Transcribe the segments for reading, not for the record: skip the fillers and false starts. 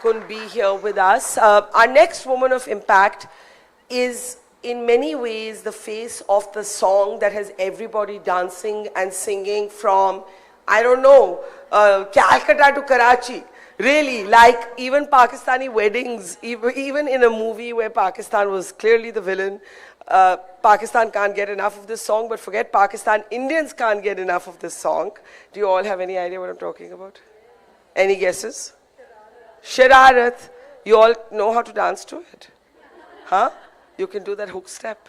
couldn't be here with us. Our next woman of impact is in many ways the face of the song that has everybody dancing and singing from, I don't know, Calcutta to Karachi. Really, like even Pakistani weddings, even in a movie where Pakistan was clearly the villain, Pakistan can't get enough of this song, but forget Pakistan, Indians can't get enough of this song. Do you all have any idea what I'm talking about? Any guesses? Shararat. You all know how to dance to it? Huh? You can do that hook step.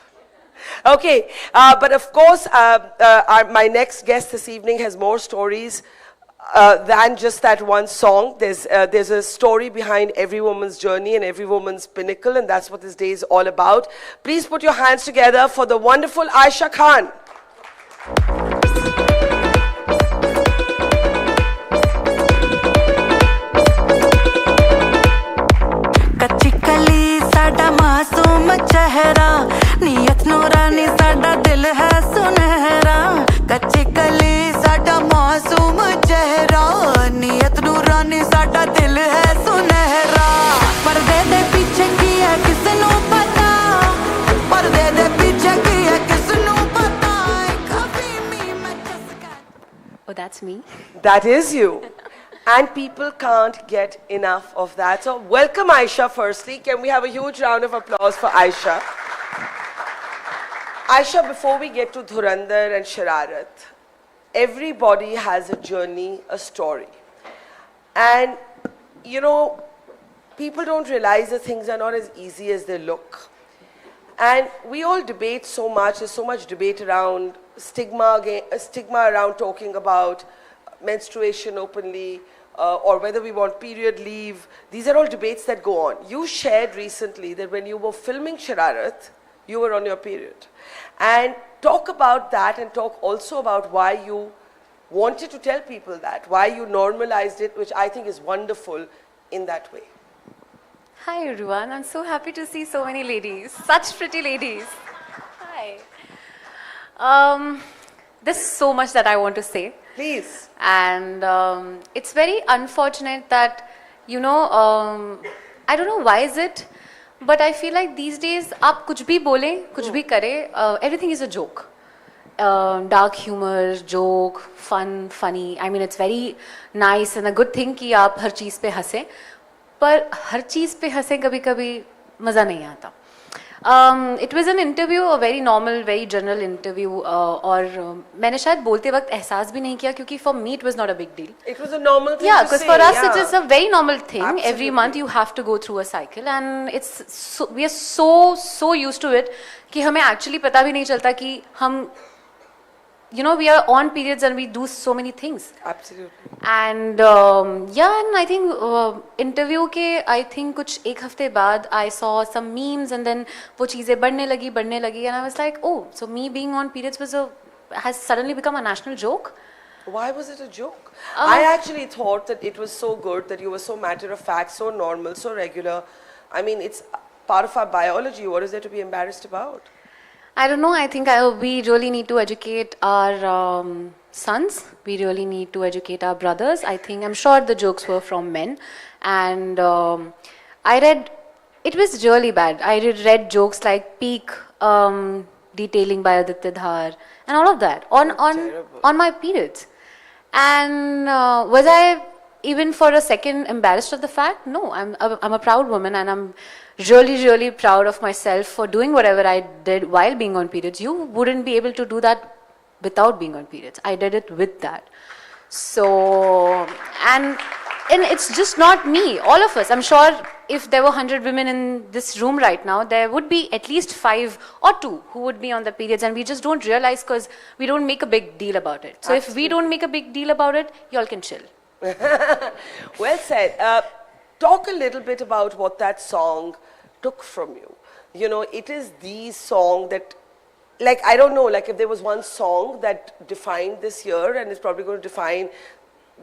Okay, but of course, my next guest this evening has more stories than just that one song. There's a story behind every woman's journey and every woman's pinnacle, and that's what this day is all about. Please put your hands together for the wonderful Aisha Khan. चेहरा नियत नूरानी साडा दिल है सुनहरा कच्ची कली साडा मासूम चेहरा नियत नूरानी साडा दिल है सुनहरा पर्दे दे पीछे की है किसनू पता पर्दे दे पीछे की है किसनू पता कभी मैं चस्का Oh, that's me. That is you. And people can't get enough of that. So welcome Aisha firstly. Can we have a huge round of applause for Aisha? Aisha, before we get to Dhurandhar and Shararat, everybody has a journey, a story. And, you know, people don't realize that things are not as easy as they look. And we all debate so much, there's so much debate around stigma around talking about menstruation openly, or whether we want period leave. These are all debates that go on. You shared recently that when you were filming Shararat, you were on your period. And talk about that and talk also about why you wanted to tell people that, why you normalized it, which I think is wonderful in that way. Hi everyone, I'm so happy to see so many ladies, such pretty ladies. Hi. There's so much that I want to say. Please. And it's very unfortunate that, you know, I don't know why is it, but I feel like these days, आप कुछ भी बोलें, कुछ भी करें, everything is a joke. Dark humor, joke, fun, funny. I mean, it's very nice and a good thing कि आप हर चीज़ पे हंसें, पर हर चीज़ पे हंसें कभी-कभी मज़ा नहीं आता. It was an interview, a very normal, very general interview, और मैंने शायद बोलते वक्त एहसास भी नहीं किया क्योंकि for me it was not a big deal. It was a normal thing yeah, to because say. For us yeah. it is a very normal thing. Absolutely. Every month you have to go through a cycle, and we are so used to it कि हमें actually पता भी नहीं चलता कि हम, you know, we are on periods and we do so many things. Absolutely. And yeah, and I think interview के I think कुछ एक हफ्ते बाद I saw some memes, and then वो चीज़ें बढ़ने लगी, and I was like, oh, so me being on periods has suddenly become a national joke. Why was it a joke? I actually thought that it was so good, that you were so matter of fact, so normal, so regular. I mean, it's part of our biology. What is there to be embarrassed about? I don't know. I think we really need to educate our sons. We really need to educate our brothers. I'm sure the jokes were from men. And I read, it was really bad. I read jokes like peak detailing by Aditya Dhar and all of that on my periods. And was I even for a second embarrassed of the fact? No, I'm a proud woman, and I'm really proud of myself for doing whatever I did while being on periods. You wouldn't be able to do that without being on periods. I did it with that. So, and it's just not me, all of us. I'm sure if there were 100 women in this room right now, there would be at least 5 or 2 who would be on the periods, and we just don't realize because we don't make a big deal about it. So Absolutely. If we don't make a big deal about it, y'all can chill. Well said. Talk a little bit about what that song took from you. You know, it is the song that, like, I don't know, like if there was one song that defined this year and is probably going to define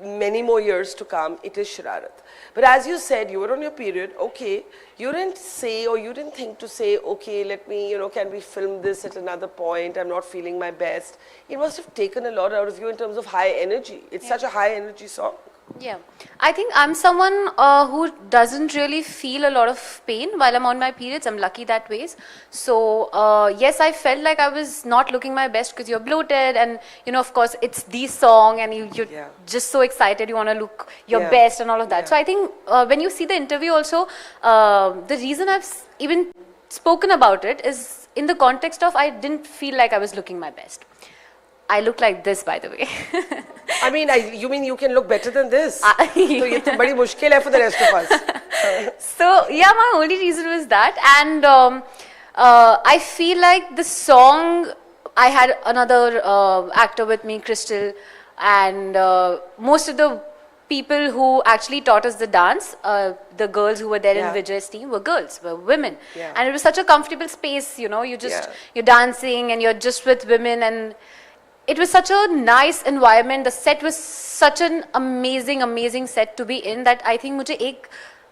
many more years to come, it is Shararat. But as you said, you were on your period, okay, you didn't say or you didn't think to say, okay, let me, you know, can we film this at another point, I'm not feeling my best. It must have taken a lot out of you in terms of high energy. It's such a high energy song. Yeah, I think I'm someone who doesn't really feel a lot of pain while I'm on my periods. I'm lucky that ways. So yes, I felt like I was not looking my best because you're bloated, and of course it's the song, and you're Yeah. just so excited. You want to look your Yeah. best and all of that. Yeah. So I think when you see the interview also, the reason I've even spoken about it is in the context of I didn't feel like I was looking my best. I look like this, by the way. I mean, you mean you can look better than this? So ये तो बड़ी मुश्किल है for the rest of us. So yeah, my only reason was that, and I feel like the song, I had another actor with me, Crystal, and most of the people who actually taught us the dance, the girls who were there Yeah. in Vijay's team were girls, were women, Yeah. and it was such a comfortable space. You're dancing and you're just with women, and it was such a nice environment. The set was such an amazing set to be in that I think मुझे एक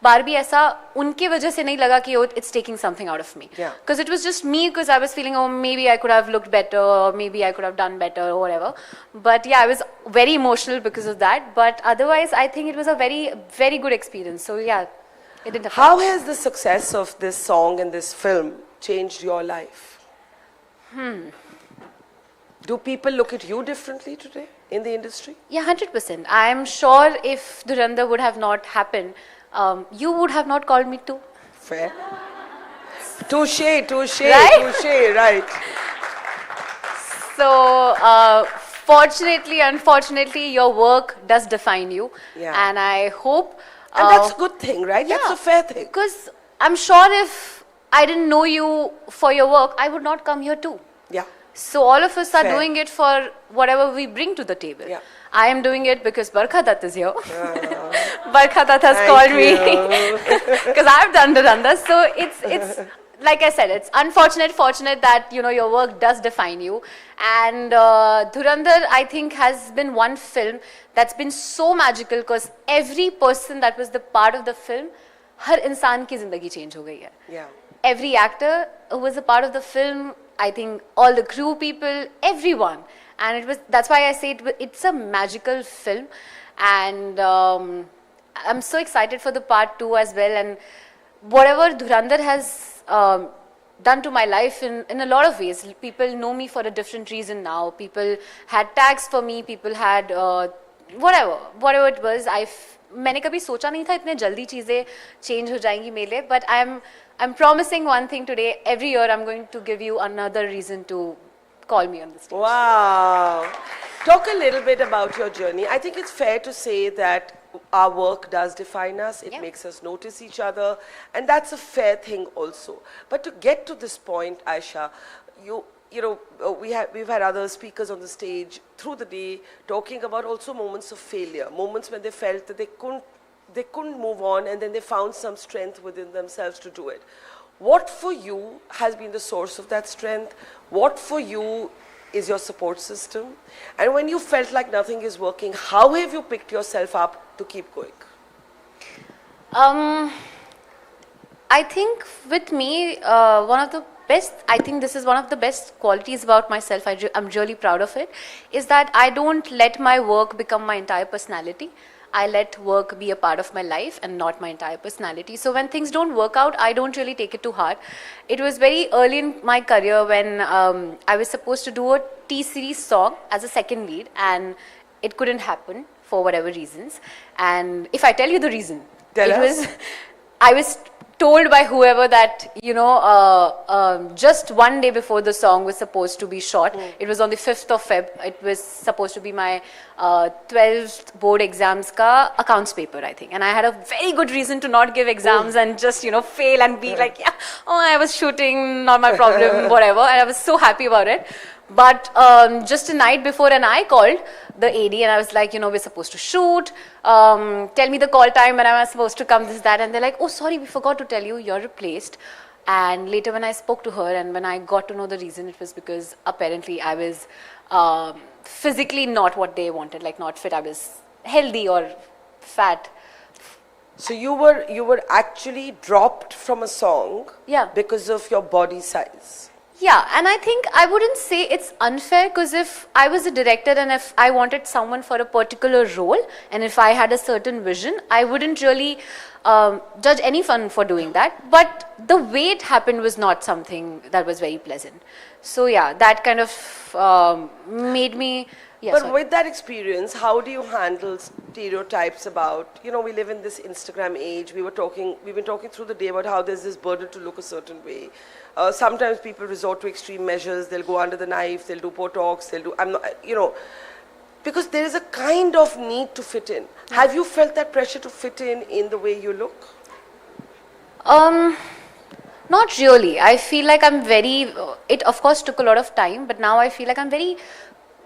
बार भी ऐसा उनके वजह से नहीं लगा कि it's taking something out of me. Yeah. Because it was just me, because I was feeling, oh, maybe I could have looked better, or maybe I could have done better, or whatever. But yeah, I was very emotional because of that. But otherwise, I think it was a very good experience. So yeah, it didn't affect. How has the success of this song and this film changed your life? Do people look at you differently today in the industry? Yeah, 100%. I'm sure if Dhurandhar would have not happened, you would have not called me too. Fair. Touche, Right? touche, right. So, fortunately, unfortunately, your work does define you. Yeah. And I hope... And that's a good thing, right? That's a fair thing. Because I'm sure if I didn't know you for your work, I would not come here too. Yeah. So all of us are Fair. doing it for whatever we bring to the table. Yeah. I am doing it because Barkha Dutt is here. Barkha Dutt has Thank called me you. because I've done Dhurandhar. So it's like I said, it's fortunate that your work does define you. And Dhurandhar, I think, has been one film that's been so magical because every person that was the part of the film, हर इंसान की जिंदगी change हो गई है. Yeah. Every actor who was a part of the film, I think all the crew people, everyone. And that's why I say it's a magical film. And I'm so excited for the part 2 as well. And whatever Dhurandhar has done to my life in a lot of ways. People know me for a different reason now. People had tags for me. People had whatever it was. मैंने कभी सोचा नहीं था इतने जल्दी चीजें change हो जाएंगी मेरे लिए. But I'm promising one thing today. Every year I'm going to give you another reason to call me on the stage. Wow. Talk a little bit about your journey. I think it's fair to say that our work does define us. It makes us notice each other. And that's a fair thing also. But to get to this point, Aisha, we've had other speakers on the stage through the day talking about also moments of failure, moments when they felt that they couldn't move on, and then they found some strength within themselves to do it. What for you has been the source of that strength? What for you is your support system? And when you felt like nothing is working, how have you picked yourself up to keep going? I think with me, I think this is one of the best qualities about myself, I'm really proud of it, is that I don't let my work become my entire personality. I let work be a part of my life and not my entire personality. So when things don't work out, I don't really take it to heart. It was very early in my career when I was supposed to do a T-series song as a second lead, and it couldn't happen for whatever reasons. And if I tell you the reason, I was told by whoever that, just one day before the song was supposed to be shot, it was on the 5th of Feb, it was supposed to be my 12th board exams ka accounts paper, I think. And I had a very good reason to not give exams and just, fail and be like, I was shooting, not my problem, whatever. And I was so happy about it. But just a night before, and I called the AD and I was like, we're supposed to shoot. Tell me the call time when I'm supposed to come, this, that. And they're like, oh, sorry, we forgot to tell you, you're replaced. And later when I spoke to her and when I got to know the reason, it was because apparently I was physically not what they wanted, like not fit. I was healthy or fat. So you were actually dropped from a song Yeah. because of your body size. Yeah, and I think I wouldn't say it's unfair, because if I was a director and if I wanted someone for a particular role and if I had a certain vision, I wouldn't really judge anyone for doing that. But the way it happened was not something that was very pleasant. So yeah, that kind of made me. Yeah, But sorry. with that experience, how do you handle stereotypes about, we live in this Instagram age. We've been talking through the day about how there's this burden to look a certain way. Sometimes people resort to extreme measures. They'll go under the knife. They'll do Botox. Because there is a kind of need to fit in. Have you felt that pressure to fit in the way you look? Not really. I feel like I'm very, it of course took a lot of time, but now I feel like I'm very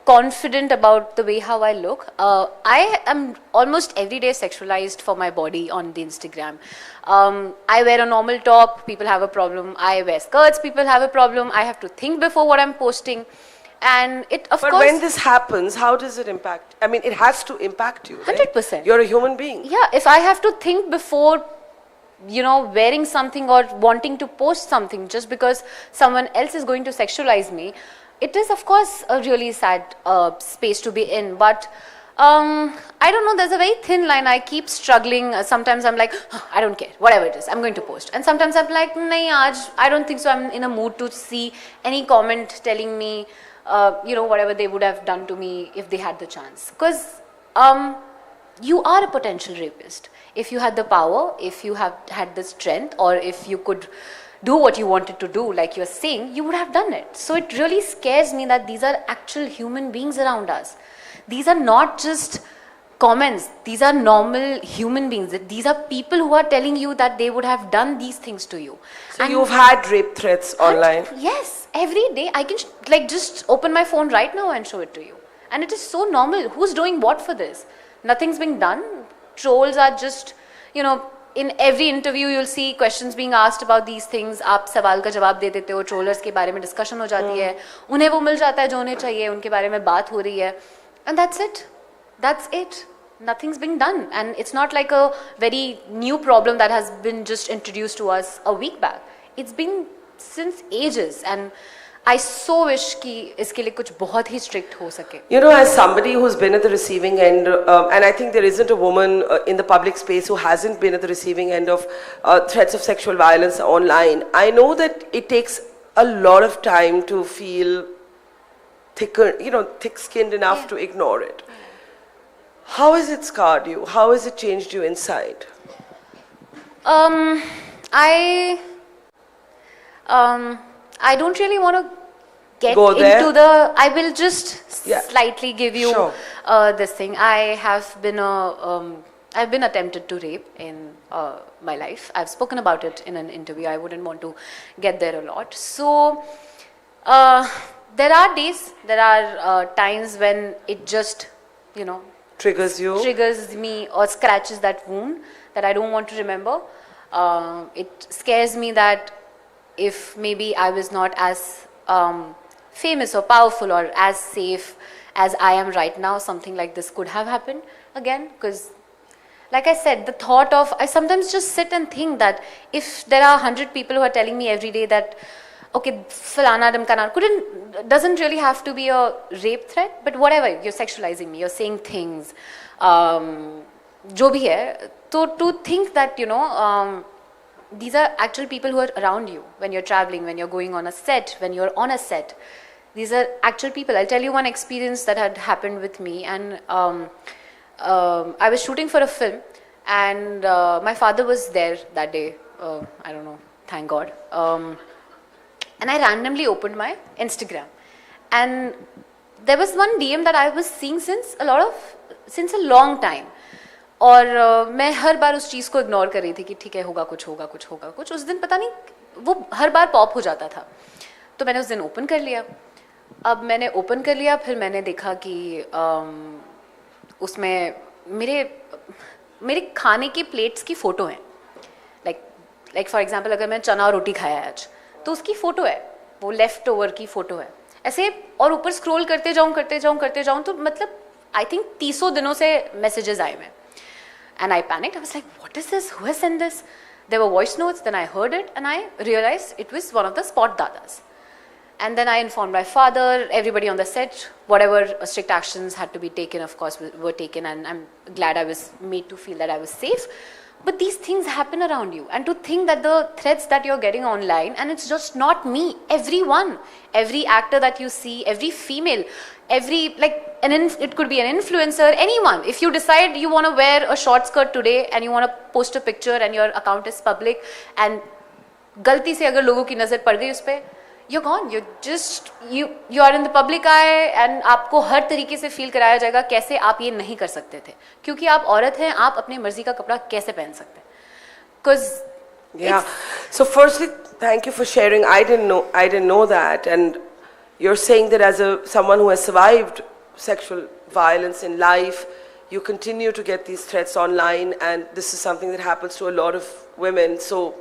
confident about the way how I look. I am almost every day sexualized for my body on the Instagram. I wear a normal top, people have a problem. I wear skirts, people have a problem. I have to think before what I'm posting. And it, of But course. when this happens, how does it impact? I mean, it has to impact you, right? 100%. You're a human being. Yeah, if I have to think before, wearing something or wanting to post something just because someone else is going to sexualize me, it is of course a really sad space to be in. But I don't know, there's a very thin line. I keep struggling. Sometimes I'm like, I don't care, whatever it is, I'm going to post. And sometimes I'm like, nahi, aaj, I don't think so. I'm in a mood to see any comment telling me, whatever they would have done to me if they had the chance. Because you are a potential rapist. If you had the power, if you had the strength, or if you could do what you wanted to do, like you're saying, you would have done it. So it really scares me that these are actual human beings around us. These are not just comments. These are normal human beings. These are people who are telling you that they would have done these things to you. So you've had rape threats online? Yes, every day. I can just open my phone right now and show it to you. And it is so normal. Who's doing what for this? Nothing's being done. Trolls are just, in every interview you'll see questions being asked about these things. आप सवाल का जवाब दे देते हो, trollers के बारे में discussion हो जाती है, उन्हें वो मिल जाता है जो उन्हें चाहिए, उनके बारे में बात हो रही है, and that's it. Nothing's being done, and it's not like a very new problem that has been just introduced to us a week back. It's been since ages, and I so wish कि इसके लिए कुछ बहुत ही strict हो सके. As somebody who's been at the receiving end, and I think there isn't a woman in the public space who hasn't been at the receiving end of threats of sexual violence online, I know that it takes a lot of time to feel thick-skinned enough to ignore it. How has it scarred you? How has it changed you inside? I don't really want to get Go there? into the. I will just Yeah. slightly give you Sure. this thing. I've been attempted to rape in my life. I've spoken about it in an interview. I wouldn't want to get there a lot. So there are days, there are times when it just, Triggers you? triggers me or scratches that wound that I don't want to remember. It scares me that if maybe I was not as famous or powerful or as safe as I am right now, something like this could have happened again. Because like I said, the thought of, I sometimes just sit and think that if there are 100 people who are telling me every day that, okay, falana damkana, doesn't really have to be a rape threat, but whatever, you're sexualizing me, you're saying things, jo bhi hai, to think that, these are actual people who are around you when you're traveling, when you're going on a set, when you're on a set. These are actual people. I'll tell you one experience that had happened with me, and I was shooting for a film, and my father was there that day. I don't know, thank God. And I randomly opened my Instagram, and there was one DM that I was seeing since a long time. और मैं हर बार उस चीज़ को ignore कर रही थी कि ठीक है, होगा कुछ उस दिन पता नहीं वो हर बार पॉप हो जाता था. तो मैंने उस दिन ओपन कर लिया. अब मैंने ओपन कर लिया, फिर मैंने देखा कि उसमें मेरे खाने की प्लेट्स की फ़ोटो हैं. लाइक फॉर एग्जांपल, अगर मैं चना और रोटी खाया आज तो उसकी फ़ोटो है, वो लेफ़्ट ओवर की फ़ोटो है ऐसे. और ऊपर स्क्रॉल करते जाऊँ तो मतलब आई थिंक 300 दिनों से मैसेजेस आए हैं. And I panicked. I was like, what is this? Who has sent this? There were voice notes. Then I heard it and I realized it was one of the spot dadas. And then I informed my father, everybody on the set, whatever strict actions had to be taken, of course, were taken, and I'm glad I was made to feel that I was safe. But these things happen around you, and to think that the threats that you're getting online, and it's just not me, everyone, every actor that you see, every female, it could be an influencer, anyone. If you decide you want to wear a short skirt today and you want to post a picture and your account is public, and गलती से अगर लोगों की नजर पड़ गई उस पे, you're gone. You are in the public eye, and आपको हर तरीके से फील कराया जाएगा कैसे आप ये नहीं कर सकते थे, क्योंकि आप औरत हैं, आप अपनी मर्जी का कपड़ा कैसे पहन सकते हैं? Because yeah. So firstly, thank you for sharing. I didn't know that, and you're saying that as someone who has survived sexual violence in life, you continue to get these threats online, and this is something that happens to a lot of women. So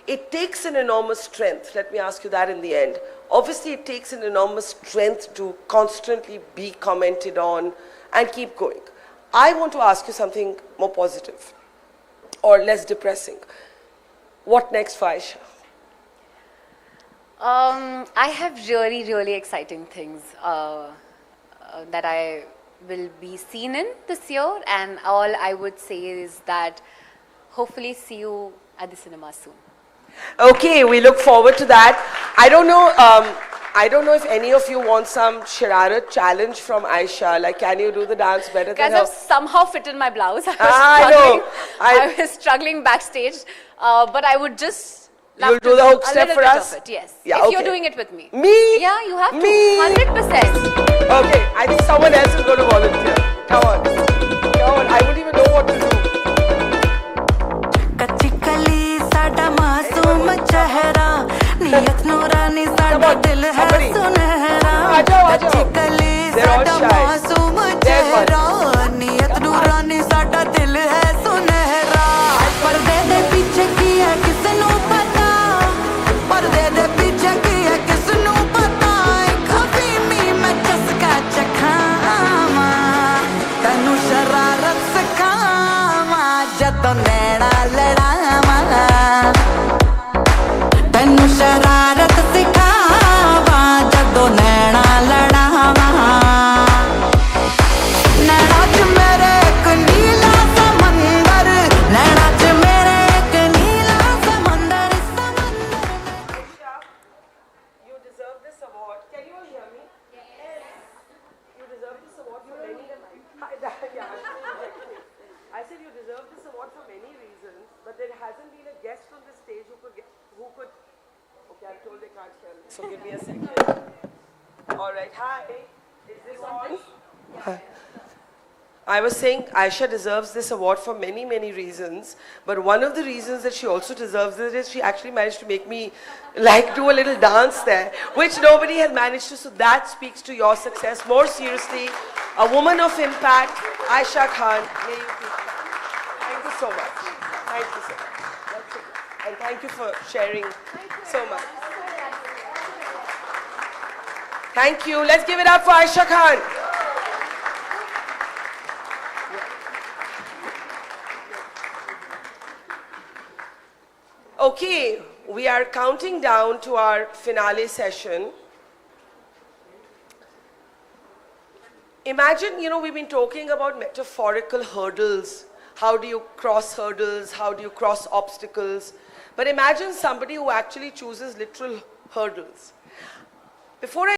it takes an enormous strength. Let me ask you that in the end. Obviously, it takes an enormous strength to constantly be commented on and keep going. I want to ask you something more positive or less depressing. What next for Aisha? I have really, really exciting things that I will be seen in this year, and all I would say is that hopefully see you at the cinema soon. Okay, we look forward to that. I don't know if any of you want some Shararat challenge from Aisha. Like, can you do the dance better than her? Guys, I've somehow fit in my blouse. I was struggling backstage, but I would just love You'll to do the hook step for bit us? Of it, yes. Yeah, if okay. you're doing it with me. Me? Yeah, you have Me? to. 100%. Okay, I think someone else is going to volunteer. Come on. Come on, I wouldn't even know what to do. कच्ची कली साडा मासूम चेहरा नियत नूरानी साडा दिल है सुनहरा कच्ची कली साडा मासूम चेहरा नियत नूरानी साडा दिल है सुनहरा पर्दे दे पीछे की है किसनू पता पर्दे दे पीछे की है किसनू पता कभी मी मैं चस्का चखावा तैनू शरारत सिखावा जदों नैना लड़ावा तैनू शरारत सिखावा जदों नैना लड़ावा नैना च मेरे एक नीला समंदर नैना च मेरे एक नीला समंदर Aisha, you deserve this award. Can you all hear me? Yes. You deserve this award for many I said you deserve this award for many reasons, but there hasn't been a guest on the stage who could. Okay, I'm told they can't hear me, so give me a second. All right, hi. Is this on? Hi. I was saying Aisha deserves this award for many, many reasons, but one of the reasons that she also deserves it is she actually managed to make me do a little dance there, which nobody had managed to, so that speaks to your success. More seriously, a woman of impact, Aisha Khan. Here you people. Thank you so much. Thank you so much. That's it. And thank you for sharing so much. Thank you. Let's give it up for Aisha Khan. Okay, we are counting down to our finale session. Imagine, we've been talking about metaphorical hurdles. How do you cross hurdles? How do you cross obstacles? But imagine somebody who actually chooses literal hurdles. Before I